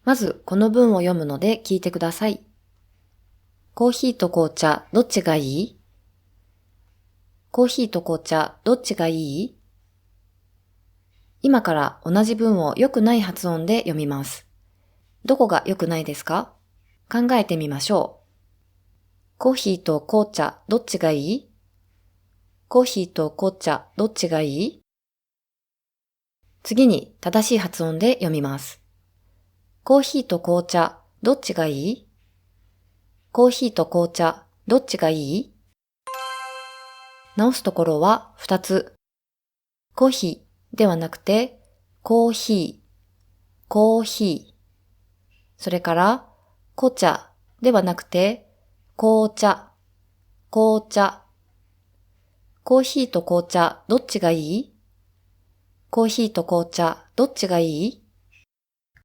まずこの文を読むので聞いてください。コーヒーと紅茶どっちがいい？コーヒーと紅茶どっちがいい？今から同じ文を良くない発音で読みます。どこが良くないですか？考えてみましょう。コーヒーと紅茶どっちがいい？コーヒーと紅茶どっちがいい？次に正しい発音で読みます。コーヒーと紅茶どっちがいい？コーヒーと紅茶どっちがいい？直すところは2つ。コーヒーではなくてコーヒー、コーヒー。それから紅茶ではなくて紅茶、紅茶。コーヒーと紅茶どっちがいい？コーヒーと紅茶どっちがいい？